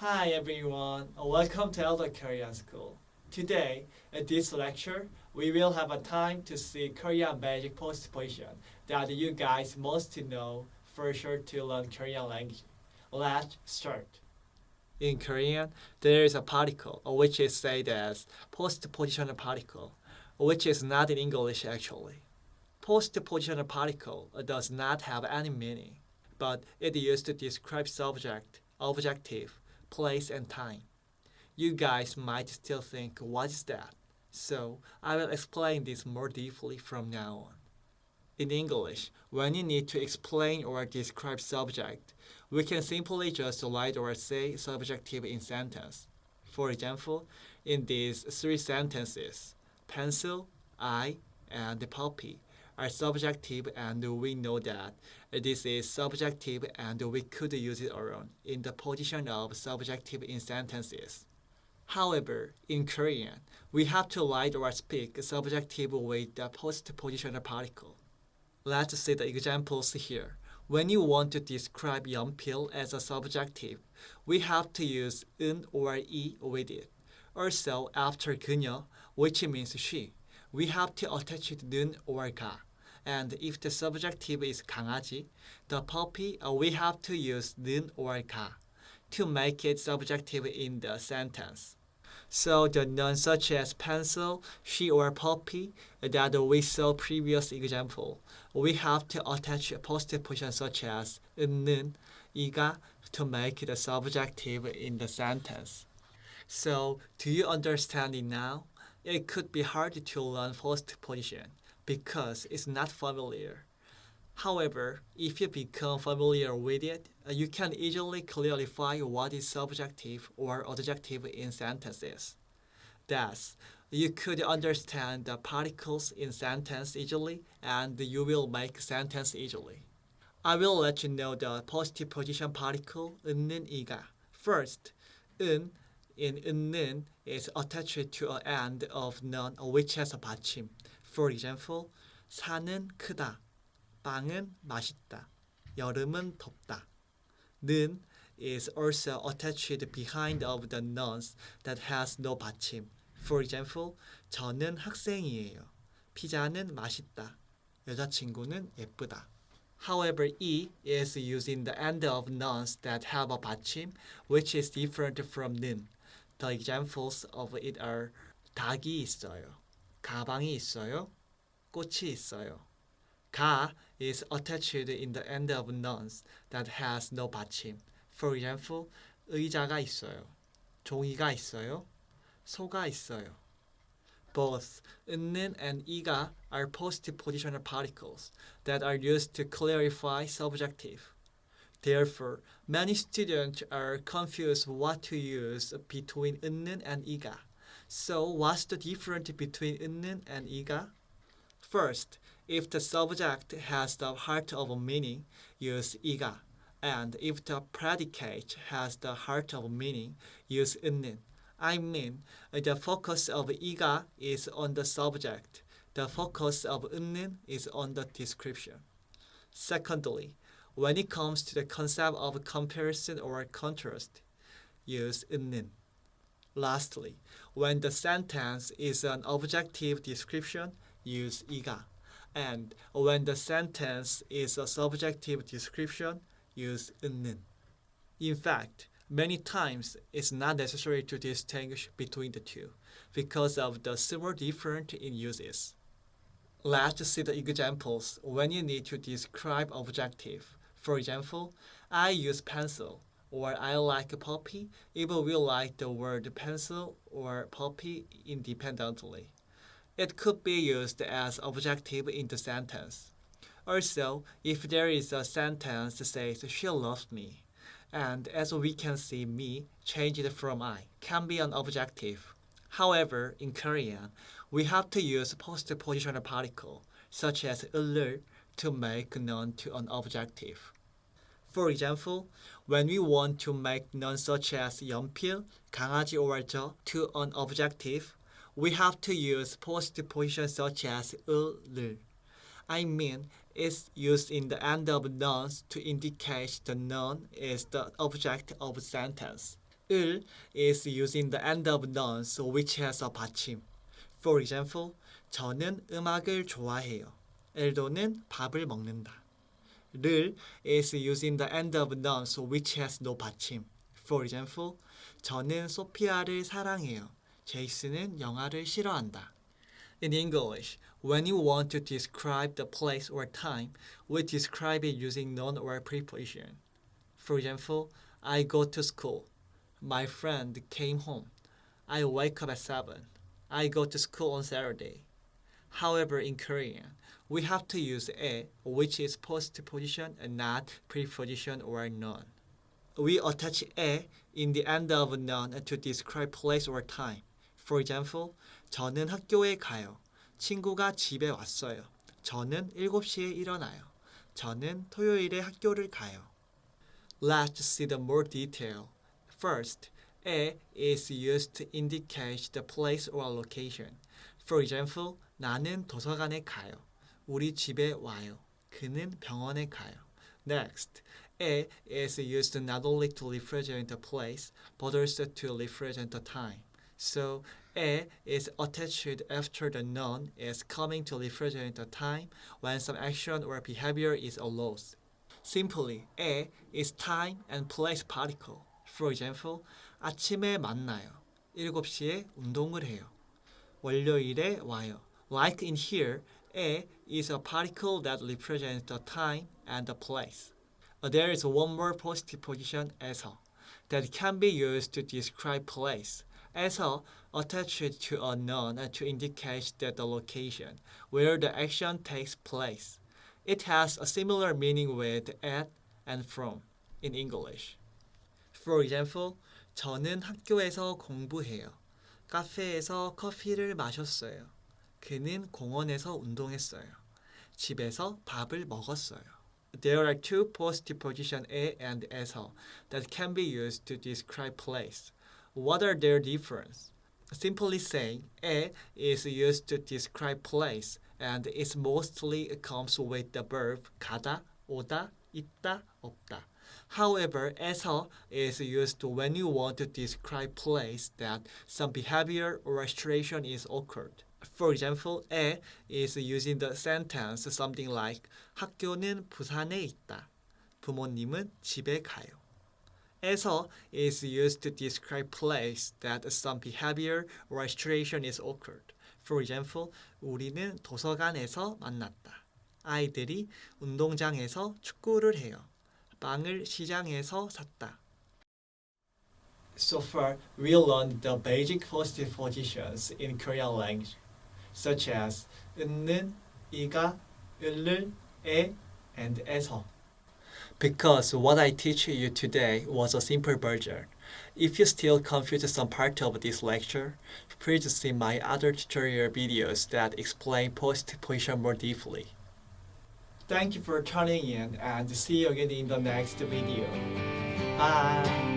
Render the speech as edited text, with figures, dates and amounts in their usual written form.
Hi everyone, welcome to Eldo Korean School. Today, in this lecture, we will have a time to see Korean basic postposition that you guys must know for sure to learn Korean language. Let's start. In Korean, there is a particle which is said as postpositional particle, which is not in English actually. Postpositional particle does not have any meaning, but it used to describe subject, objective, place, and time. You guys might still think, what is that? So I will explain this more deeply from now on. In English, when you need to explain or describe subject, we can simply just write or say subjective in sentence. For example, in these three sentences, pencil, I, and the puppy are subjective and we know that this is subjective and we could use it alone in the position of subjective in sentences. However, in Korean, we have to write or speak subjective with the postpositional particle. Let's see the examples here. When you want to describe 연필 as a subjective, we have to use 은 or 이 with it. Also, after 그녀, which means she, we have to attach it 는 or 가. And if the subjective is 강아지, the puppy, we have to use 는 or 가 to make it subjective in the sentence. So the nouns such as pencil, she or puppy that we saw previous example, we have to attach a postposition such as 는, 이가 to make it a subjective in the sentence. So do you understand it now? It could be hard to learn postposition because it's not familiar. However, if you become familiar with it, you can easily clarify what is subjective or adjective in sentences. Thus, you could understand the particles in sentence easily and you will make sentence easily. I will let you know the postposition particle 은는 이가. First, 은 in 은는 is attached to an end of noun which has a 받침. For example, 산은 크다. 빵은 맛있다. 여름은 덥다. 는 is also attached behind of the nouns that has no 받침. For example, 저는 학생이에요. 피자는 맛있다. 여자친구는 예쁘다. However, 이 is using the end of nouns that have a 받침, which is different from 는. The examples of it are 닭이 있어요. 가방이 있어요. 꽃이 있어요. 가 is attached in the end of nouns that has no 받침. For example, 의자가 있어요. 종이가 있어요. 소가 있어요. Both 은는 and 이가 are postpositional particles that are used to clarify subjective. Therefore, many students are confused what to use between 은는 and 이가. So, what's the difference between 은는 and 이가? First, if the subject has the heart of a meaning, use 이가. And if the predicate has the heart of meaning, use 은는. I mean, the focus of 이가 is on the subject. The focus of 은는 is on the description. Secondly, when it comes to the concept of comparison or contrast, use 은는. Lastly, when the sentence is an objective description, use 이가. And when the sentence is a subjective description, use 은는. In fact, many times it's not necessary to distinguish between the two because of the small difference in uses. Let's see the examples when you need to describe objective. For example, I use pencil or I like a puppy even we like the word pencil or puppy independently. It could be used as objective in the sentence. Also, if there is a sentence that says she loves me, and as we can see me changed from I can be an objective. However, in Korean, we have to use postpositional particle such as 을 to make noun to an objective. For example, when we want to make nouns such as 연필, 강아지 or 저 to an objective, we have to use postposition such as 을. I mean, it's used in the end of nouns to indicate the noun is the object of sentence. 을 is using the end of nouns which has a 받침. For example, 저는 음악을 좋아해요. 엘도는 밥을 먹는다. 를 is using the end of nouns which has no 받침. For example, 저는 소피아를 사랑해요. 제이슨은 영화를 싫어한다. In English, when you want to describe the place or time, we describe it using noun or preposition. For example, I go to school. My friend came home. I wake up at 7. I go to school on Saturday. However, in Korean, we have to use 에, which is postposition and not preposition or noun. We attach 에 in the end of a noun to describe place or time. For example, 저는 학교에 가요. 친구가 집에 왔어요. 저는 7시에 일어나요. 저는 토요일에 학교를 가요. Let's see the more detail. First, 에 is used to indicate the place or location. For example, 나는 도서관에 가요. 우리 집에 와요. 그는 병원에 가요. Next, 에 is used not only to represent a place, but also to represent a time. So, 에 is attached after the noun is coming to represent a time when some action or behavior is allowed. Simply, 에 is time and place particle. For example, 아침에 만나요. 7시에 운동을 해요. 월요일에 와요. Like in here, 에 is a particle that represents the time and the place. There is one more postposition 에서 that can be used to describe place. 에서 attached to a noun to indicate that the location where the action takes place. It has a similar meaning with at and from in English. For example, 저는 학교에서 공부해요. 카페에서 커피를 마셨어요. 그는 공원에서 운동했어요. 집에서 밥을 먹었어요. There are two postposition 에 and 에서 that can be used to describe place. What are their difference? Simply saying, 에 is used to describe place and it mostly comes with the verb 가다, 오다, 있다, 없다. However, 에서 is used when you want to describe place that some behavior or situation is occurred. For example, 에 is using the sentence something like 학교는 부산에 있다. 부모님은 집에 가요. 에서 is used to describe place that some behavior or situation is occurred. For example, 우리는 도서관에서 만났다. 아이들이 운동장에서 축구를 해요. 빵을 시장에서 샀다. So far, we learned the basic postpositions in Korean language, such as 은는, 이가, 을을, 에, and 에서. Because what I teach you today was a simple version. If you still confuse some part of this lecture, please see my other tutorial videos that explain postposition more deeply. Thank you for tuning in and see you again in the next video. Bye!